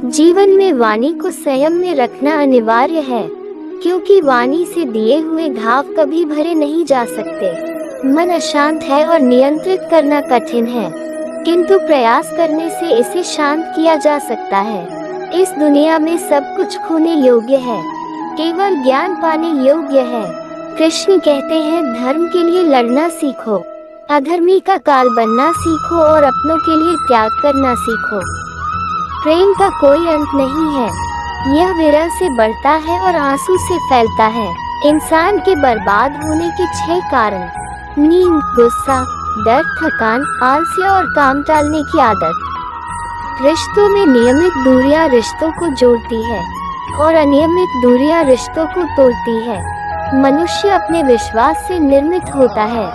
जीवन में वाणी को संयम में रखना अनिवार्य है, क्योंकि वाणी से दिए हुए घाव कभी भरे नहीं जा सकते। मन अशांत है और नियंत्रित करना कठिन है, किंतु प्रयास करने से इसे शांत किया जा सकता है। इस दुनिया में सब कुछ खोने योग्य है, केवल ज्ञान पाने योग्य है। कृष्ण कहते हैं, धर्म के लिए लड़ना सीखो, अधर्मी का काल बनना सीखो और अपनों के लिए त्याग करना सीखो। प्रेम का कोई अंत नहीं है, यह विरह से बढ़ता है और आंसू से फैलता है। इंसान के बर्बाद होने के 6 कारण: नींद, गुस्सा, डर, थकान, आलस्य और काम टालने की आदत। रिश्तों में नियमित दूरियां रिश्तों को जोड़ती है और अनियमित दूरियां रिश्तों को तोड़ती है। मनुष्य अपने विश्वास से निर्मित होता है,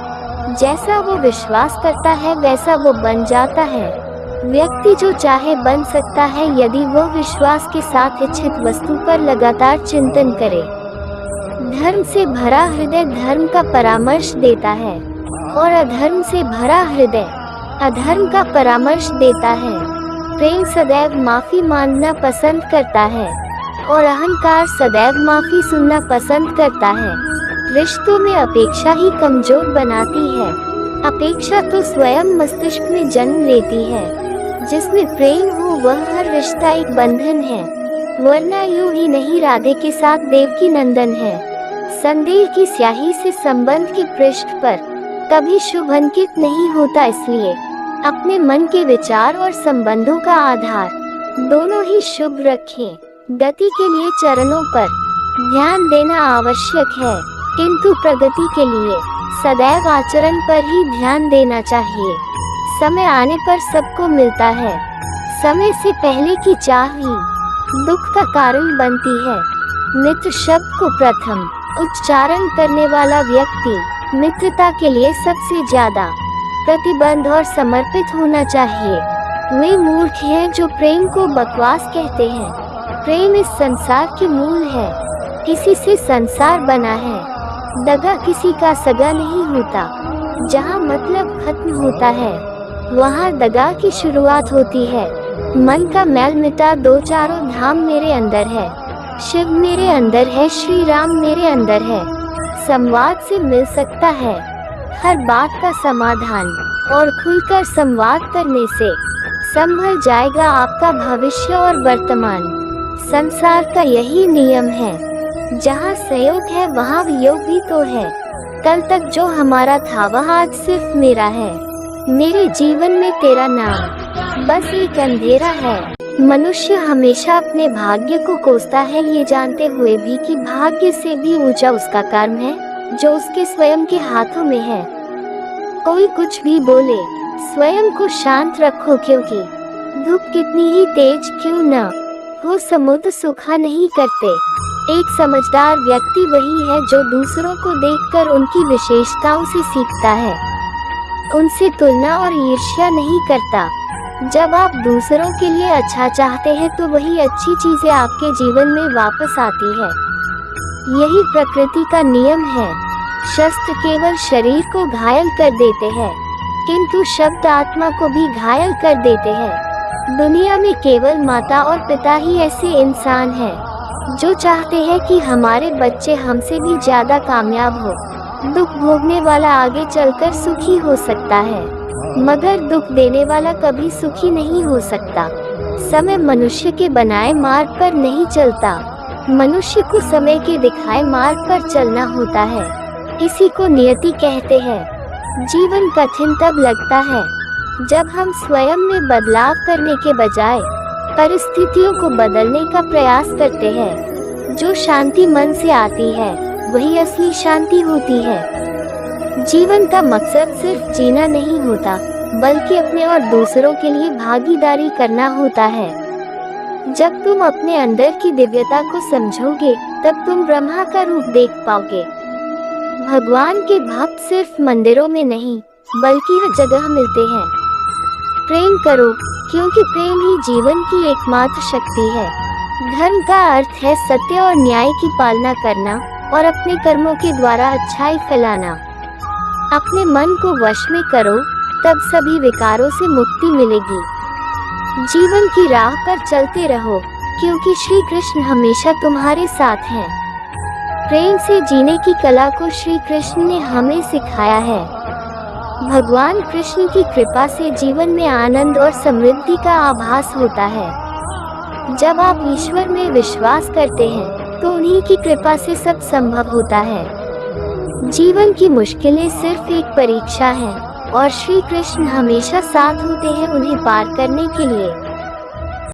जैसा वो विश्वास करता है वैसा वो बन जाता है। व्यक्ति जो चाहे बन सकता है यदि वो विश्वास के साथ इच्छित वस्तु पर लगातार चिंतन करे। धर्म से भरा हृदय धर्म का परामर्श देता है और अधर्म से भरा हृदय अधर्म का परामर्श देता है। प्रेम सदैव माफी मांगना पसंद करता है और अहंकार सदैव माफी सुनना पसंद करता है। रिश्तों में अपेक्षा ही कमजोर बनाती है। अपेक्षा तो स्वयं मस्तिष्क में जन्म लेती है। जिसमें प्रेम हो वह हर रिश्ता एक बंधन है, वरना यूं ही नहीं राधे के साथ देवकी नंदन है। संदेह की स्याही से संबंध के पृष्ठ पर कभी शुभ अंकित नहीं होता, इसलिए अपने मन के विचार और संबंधों का आधार दोनों ही शुभ रखें। गति के लिए चरणों पर ध्यान देना आवश्यक है, किंतु प्रगति के लिए सदैव आचरण पर ही ध्यान देना चाहिए। समय आने पर सबको मिलता है, समय से पहले की चाह ही दुख का कारण बनती है। मित्र शब्द को प्रथम उच्चारण करने वाला व्यक्ति मित्रता के लिए सबसे ज्यादा प्रतिबद्ध और समर्पित होना चाहिए। वे मूर्ख हैं जो प्रेम को बकवास कहते हैं। प्रेम इस संसार की मूल है, इसी से संसार बना है। दगा किसी का सगा नहीं होता, जहाँ मतलब खत्म होता है वहाँ दगा की शुरुआत होती है। मन का मैल मिटा दो, चारों धाम मेरे अंदर है, शिव मेरे अंदर है, श्री राम मेरे अंदर है। संवाद से मिल सकता है हर बात का समाधान और खुलकर संवाद करने से संभल जाएगा आपका भविष्य और वर्तमान। संसार का यही नियम है, जहाँ सहयोग है वहाँ वियोग भी तो है। कल तक जो हमारा था वह आज सिर्फ मेरा है। मेरे जीवन में तेरा नाम बस एक अंधेरा है। मनुष्य हमेशा अपने भाग्य को कोसता है, ये जानते हुए भी कि भाग्य से भी ऊंचा उसका कर्म है जो उसके स्वयं के हाथों में है। कोई कुछ भी बोले, स्वयं को शांत रखो, क्योंकि धूप कितनी ही तेज क्यों न हो समुद्र सूखा नहीं करते। एक समझदार व्यक्ति वही है जो दूसरों को देखकर उनकी विशेषताओं से सीखता है, उनसे तुलना और ईर्ष्या नहीं करता। जब आप दूसरों के लिए अच्छा चाहते हैं तो वही अच्छी चीजें आपके जीवन में वापस आती है। यही प्रकृति का नियम है। शस्त्र केवल शरीर को घायल कर देते हैं, किंतु शब्द आत्मा को भी घायल कर देते हैं। दुनिया में केवल माता और पिता ही ऐसे इंसान हैं जो चाहते हैं कि हमारे बच्चे हमसे भी ज्यादा कामयाब हो। दुख भोगने वाला आगे चलकर सुखी हो सकता है, मगर दुख देने वाला कभी सुखी नहीं हो सकता। समय मनुष्य के बनाए मार्ग पर नहीं चलता, मनुष्य को समय के दिखाए मार्ग पर चलना होता है। इसी को नियति कहते हैं। जीवन कठिन तब लगता है जब हम स्वयं में बदलाव करने के बजाय परिस्थितियों को बदलने का प्रयास करते हैं। जो शांति मन से आती है वही असली शांति होती है। जीवन का मकसद सिर्फ जीना नहीं होता, बल्कि अपने और दूसरों के लिए भागीदारी करना होता है। जब तुम अपने अंदर की दिव्यता को समझोगे तब तुम ब्रह्मा का रूप देख पाओगे। भगवान के भक्त सिर्फ मंदिरों में नहीं बल्कि हर जगह मिलते हैं। प्रेम करो, क्योंकि प्रेम ही जीवन की एकमात्र शक्ति है। धर्म का अर्थ है सत्य और न्याय की पालना करना और अपने कर्मों के द्वारा अच्छाई फैलाना। अपने मन को वश में करो, तब सभी विकारों से मुक्ति मिलेगी। जीवन की राह पर चलते रहो, क्योंकि श्री कृष्ण हमेशा तुम्हारे साथ हैं। प्रेम से जीने की कला को श्री कृष्ण ने हमें सिखाया है। भगवान कृष्ण की कृपा से जीवन में आनंद और समृद्धि का आभास होता है। जब आप ईश्वर में विश्वास करते हैं तो उन्हीं की कृपा से सब संभव होता है। जीवन की मुश्किलें सिर्फ एक परीक्षा है और श्री कृष्ण हमेशा साथ होते हैं उन्हें पार करने के लिए।